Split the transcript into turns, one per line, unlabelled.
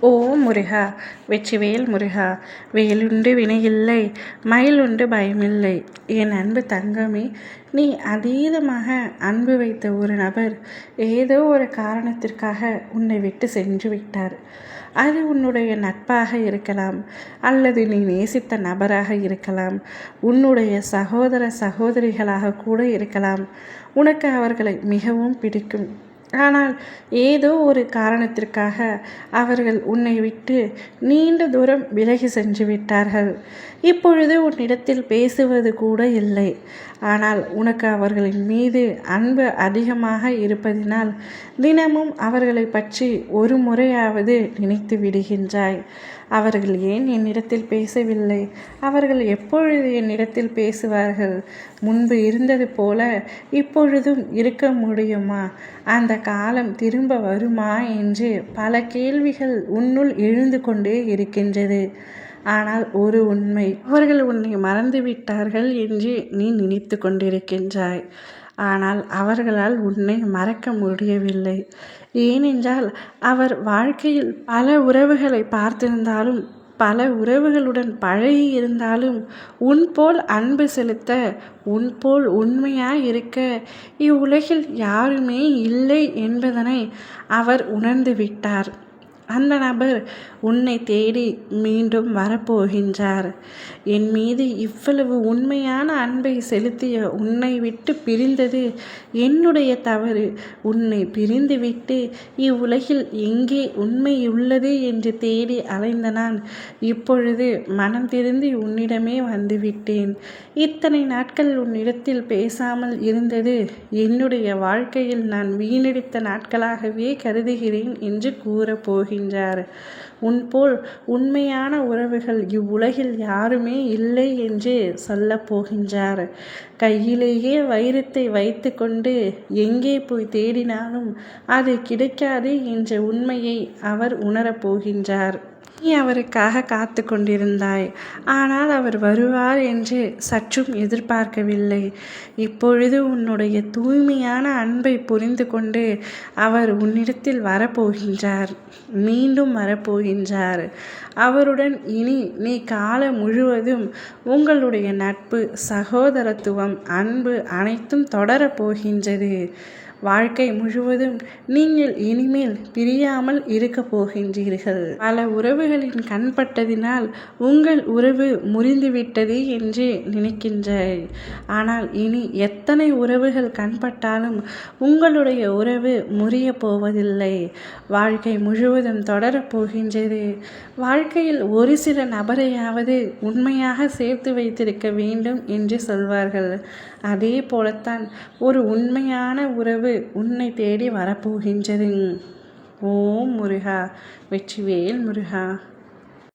ஓ முருகா! வெற்றிவேல் முருகா! வேலுண்டு வினையில்லை, மயிலுண்டு பயமில்லை. என் அன்பு தங்கமே, நீ அதீதமாக அன்பு வைத்த ஒரு நபர் ஏதோ ஒரு காரணத்திற்காக உன்னை விட்டு சென்று விட்டார். அது உன்னுடைய நட்பாக இருக்கலாம், அல்லது நீ நேசித்த நபராக இருக்கலாம், உன்னுடைய சகோதர சகோதரிகளாக கூட இருக்கலாம். உனக்கு அவர்களை மிகவும் பிடிக்கும். ஆனால் ஏதோ ஒரு காரணத்திற்காக அவர்கள் உன்னை விட்டு நீண்ட தூரம் விலகி சென்று விட்டார்கள். இப்பொழுது உன்னிடத்தில் பேசுவது கூட இல்லை. ஆனால் உனக்கு அவர்களின் மீது அன்பு அதிகமாக இருப்பதினால் தினமும் அவர்களை பற்றி ஒரு முறையாவது நினைத்து விடுகின்றாய். அவர்கள் ஏன் என்னிடத்தில் பேசவில்லை? அவர்கள் எப்பொழுது என்னிடத்தில் பேசுவார்கள்? முன்பு இருந்தது போல இப்பொழுதும் இருக்க முடியுமா? அந்த காலம் திரும்ப வருமா என்று பல கேள்விகள் உன்னுள் எழுந்து கொண்டே இருக்கின்றது. ஆனால் ஒரு உண்மை, அவர்கள் உன்னை மறந்துவிட்டார்கள் என்று நீ நினைத்து கொண்டிருக்கின்றாய். ஆனால் அவர்களால் உன்னை மறக்க முடியவில்லை. ஏனென்றால் அவர் வாழ்க்கையில் பல உறவுகளை பார்த்திருந்தாலும், பல உறவுகளுடன் பழகி இருந்தாலும், உன்போல் அன்பு செலுத்த, உன்போல் உண்மையாய் இருக்க இவ்வுலகில் யாருமே இல்லை என்பதனை அவர் உணர்ந்து விட்டார். அந்த நபர் உன்னை தேடி மீண்டும் வரப்போகின்றார். என் மீது இவ்வளவு உண்மையான அன்பை செலுத்திய உன்னை விட்டு பிரிந்தது என்னுடைய தவறு. உன்னை பிரிந்துவிட்டு இவ்வுலகில் எங்கே உண்மையுள்ளது என்று தேடி அலைந்த நான் இப்பொழுது மனம் திருந்தி உன்னிடமே வந்துவிட்டேன். இத்தனை நாட்கள் உன்னிடத்தில் பேசாமல் இருந்தது என்னுடைய வாழ்க்கையில் நான் வீணடித்த நாட்களாகவே கருதுகிறேன் என்று கூறப்போகிறேன். உன்போல் உண்மையான உறவுகள் இவ்வுலகில் யாருமே இல்லை என்று சொல்லப் போகின்றார். கையிலேயே வைரத்தை வைத்து கொண்டு எங்கே போய் தேடினாலும் அது கிடைக்காது என்ற உண்மையை அவர் உணரப்போகின்றார். நீ அவருக்காக காத்து கொண்டிருந்தாய். ஆனால் அவர் வருவார் என்று சற்றும் எதிர்பார்க்கவில்லை. இப்பொழுது உன்னுடைய தூய்மையான அன்பை புரிந்து கொண்டு அவர் உன்னிடத்தில் வரப்போகின்றார். மீண்டும் வரப்போகின்றார். அவருடன் இனி நீ காலம் முழுவதும் உங்களுடைய நட்பு, சகோதரத்துவம், அன்பு அனைத்தும் தொடரப்போகின்றது. வாழ்க்கை முழுவதும் நீங்கள் இனிமேல் பிரியாமல் இருக்க போகின்றீர்கள். பல உறவுகளின் கண்பட்டதினால் உங்கள் உறவு முறிந்துவிட்டது என்று நினைக்கின்றாய். ஆனால் இனி எத்தனை உறவுகள் கண்பட்டாலும் உங்களுடைய உறவு முறிய போவதில்லை. வாழ்க்கை முழுவதும் தொடரப்போகின்றது. வாழ்க்கையில் ஒரு சில நபரையாவது உண்மையாக சேர்த்து வைத்திருக்க வேண்டும் என்று சொல்வார்கள். அதே போலத்தான் ஒரு உண்மையான உறவு உன்னை தேடி வரப்போகின்றது. ஓம் முருகா! வெற்றிவேல் முருகா!